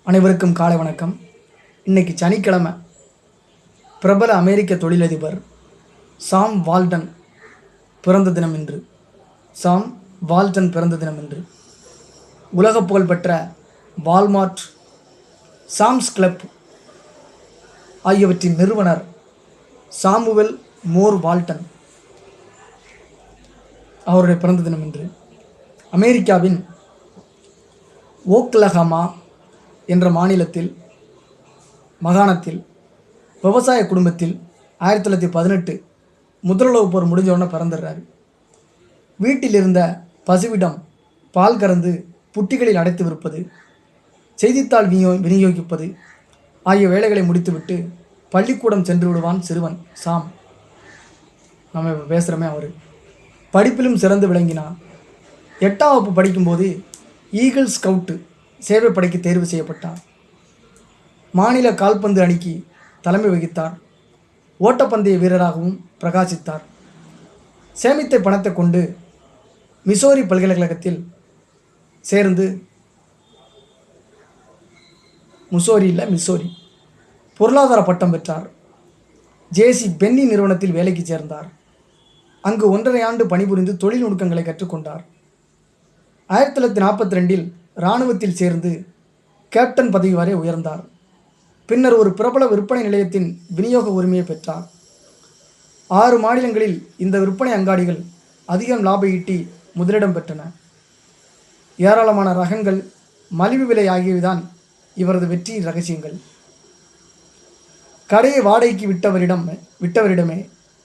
அனைவருக்கும் காலை வணக்கம். இன்னைக்கு சனிக்கிழமை. பிரபல அமெரிக்க தொழிலதிபர் சாம் வால்டன் பிறந்த தினம் இன்று. சாம் வால்டன் பிறந்த தினம் இன்று. உலக புகழ்பெற்ற வால்மார்ட், சாம்ஸ் கிளப் ஆகியவற்றின் நிறுவனர் சாமுவல் மோர் வால்டன் அவருடைய பிறந்த தினம் இன்று. அமெரிக்காவின் ஓக்லஹாமா என்ற மாகாணத்தில் விவசாய குடும்பத்தில் 1918 முதலுலக போர் முடிஞ்ச உடனே பிறந்துடுறாரு. வீட்டில் இருந்த பசுவிடம் பால் கறந்து புட்டிகளில் அடைத்து விற்பது, செய்தித்தாள் விநியோகிப்பது ஆகிய வேலைகளை முடித்துவிட்டு பள்ளிக்கூடம் சென்று விடுவான் சிறுவன் சாம். நம்ம இப்போ பேசுகிறோமே அவர் படிப்பிலும் சிறந்து விளங்கினான். 8ஆம் வகுப்பு படிக்கும்போது ஈகிள் ஸ்கவுட்டு சேவைப்படைக்கு தேர்வு செய்யப்பட்டார். மாநில கால்பந்து அணிக்கு தலைமை வகித்தார். ஓட்டப்பந்தய வீரராகவும் பிரகாசித்தார். சேமித்த பணத்தை கொண்டு மிசோரி பல்கலைக்கழகத்தில் சேர்ந்து மிசோரி பொருளாதார பட்டம் பெற்றார். ஜேசி பென்னி நிறுவனத்தில் வேலைக்கு சேர்ந்தார். அங்கு 1.5 ஆண்டு பணிபுரிந்து தொழில் நுணுக்கங்களை கற்றுக்கொண்டார். 1942 இராணுவத்தில் சேர்ந்து கேப்டன் பதவி வரை உயர்ந்தார். பின்னர் ஒரு பிரபல விற்பனை நிலையத்தின் விநியோக உரிமையை பெற்றார். 6 மாநிலங்களில் இந்த விற்பனை அங்காடிகள் அதிகம் லாபம் ஈட்டி முதலிடம் பெற்றன. ஏராளமான ரகங்கள், மலிவு விலை ஆகியவைதான் இவரது வெற்றியின் ரகசியங்கள். கடையை வாடகைக்கு விட்டவரிடமே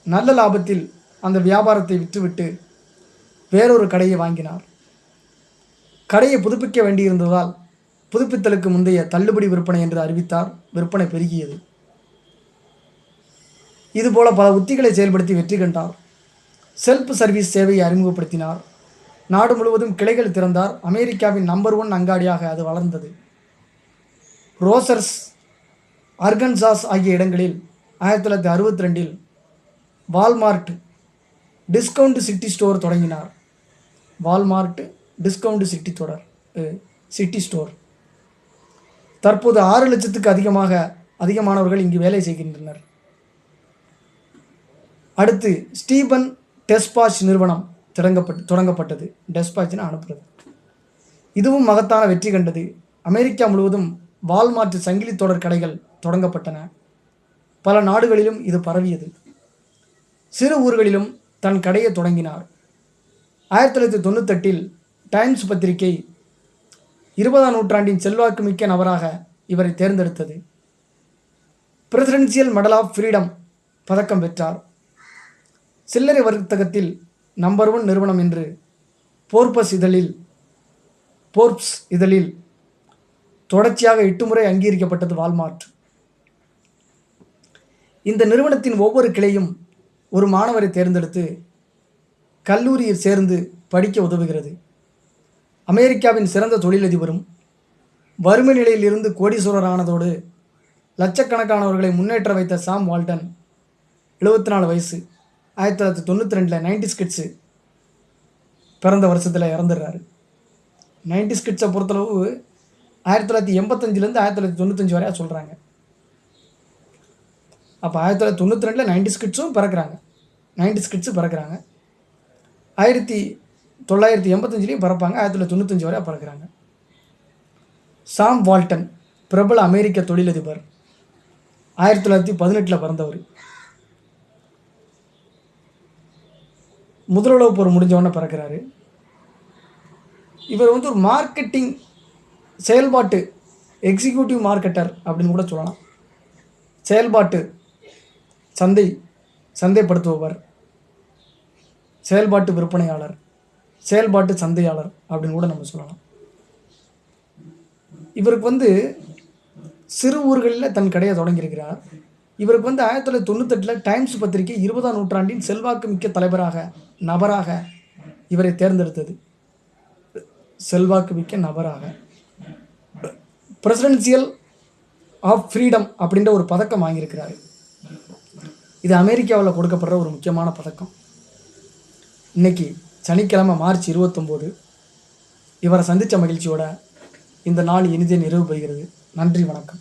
நல்ல லாபத்தில் அந்த வியாபாரத்தை விற்றுவிட்டு வேறொரு கடையை வாங்கினார். கடையை புதுப்பிக்க வேண்டியிருந்ததால் புதுப்பித்தலுக்கு முந்தைய தள்ளுபடி விற்பனை என்று அறிவித்தார். விற்பனை பெருகியது. இதுபோல பல உத்திகளை செயல்படுத்தி வெற்றி கண்டார். செல்ஃப் சர்வீஸ் சேவையை அறிமுகப்படுத்தினார். நாடு முழுவதும் கிளைகள் திறந்தார். அமெரிக்காவின் நம்பர் 1 அங்காடியாக அது வளர்ந்தது. ரோசர்ஸ், அர்கன்சாஸ் ஆகிய இடங்களில் 1962 வால்மார்ட் டிஸ்கவுண்ட் சிட்டி ஸ்டோர் தொடங்கினார். Walmart discount city store. தற்போது 6 லட்சத்துக்கு அதிகமானவர்கள் இங்கு வேலை செய்கின்றனர். அடுத்து ஸ்டீபன் டெஸ்பாச் நிறுவனம் தொடங்கப்பட்டது. டெஸ்பாச்னு அனுப்புறது. இதுவும் மகத்தான வெற்றி கண்டது. அமெரிக்கா முழுவதும் வால்மார்ட் சங்கிலி தொடர் கடைகள் தொடங்கப்பட்டன. பல நாடுகளிலும் இது பரவியது. சிறு ஊர்களிலும் தன் கடையை தொடங்கினார். 1998 டைம்ஸ் பத்திரிகை 20ஆம் நூற்றாண்டின் செல்வாக்குமிக்க நபராக இவரை தேர்ந்தெடுத்தது. பிரசிடென்சியல் மெடல் ஆஃப் ஃப்ரீடம் பதக்கம் பெற்றார். சில்லறை வர்த்தகத்தில் நம்பர் 1 நிறுவனம் என்று போர்ப்ஸ் இதழில் தொடர்ச்சியாக 8 முறை அங்கீகரிக்கப்பட்டது வால்மார்ட். இந்த நிறுவனத்தின் ஒவ்வொரு கிளையும் ஒரு மாணவரை தேர்ந்தெடுத்து கல்லூரியில் சேர்ந்து படிக்க உதவுகிறது. அமெரிக்காவின் சிறந்த தொழிலதிபரும் வறுமை நிலையில் இருந்து கோடீஸ்வரர் ஆனதோடு லட்சக்கணக்கானவர்களை முன்னேற்ற வைத்த சாம் வால்டன் 74 வயசு. 1992 90s கிட்ஸு பிறந்த வருஷத்தில் இறந்துடுறாரு. 90s கிட்ஸை பொறுத்தளவு 1985 1995 வரையா சொல்கிறாங்க. அப்போ 1992 90s கிட்ஸும் பிறக்கிறாங்க. 90s kids பிறக்கிறாங்க. 1985 பிறப்பாங்க. 1995 வரை பிறக்கிறாங்க. சாம் வால்டன் பிரபல அமெரிக்க தொழிலதிபர். 1918 பிறந்தவர். முதலுலக போர் முடிஞ்சவொடனே பிறக்கிறாரு. இவர் ஒரு மார்க்கெட்டிங் செயல்பாட்டு எக்ஸிக்யூட்டிவ் மார்க்கெட்டர் அப்படின்னு கூட சொல்லலாம். செயல்பாட்டு சந்தைப்படுத்துபவர், செயல்பாட்டு விற்பனையாளர், செயல்பாட்டு சந்தையாளர் அப்படின்னு கூட நம்ம சொல்லலாம். இவருக்கு சிறு ஊர்களில் தன் கடையை தொடங்கியிருக்கிறார். இவருக்கு 1998 டைம்ஸ் பத்திரிகை 20ஆம் நூற்றாண்டின் செல்வாக்கு மிக்க நபராக இவரை தேர்ந்தெடுத்தது. செல்வாக்கு மிக்க நபராக பிரசிடென்சியல் ஆஃப் ஃப்ரீடம் அப்படின்ற ஒரு பதக்கம் வாங்கியிருக்கிறாரு. இது அமெரிக்காவில் கொடுக்கப்படுற ஒரு முக்கியமான பதக்கம். இன்னைக்கு சனிக்கிழமை மார்ச் 29 இவரை சந்தித்த மகிழ்ச்சியோட இந்த நாள் இனிதே நிறைவு பெறுகிறது. நன்றி, வணக்கம்.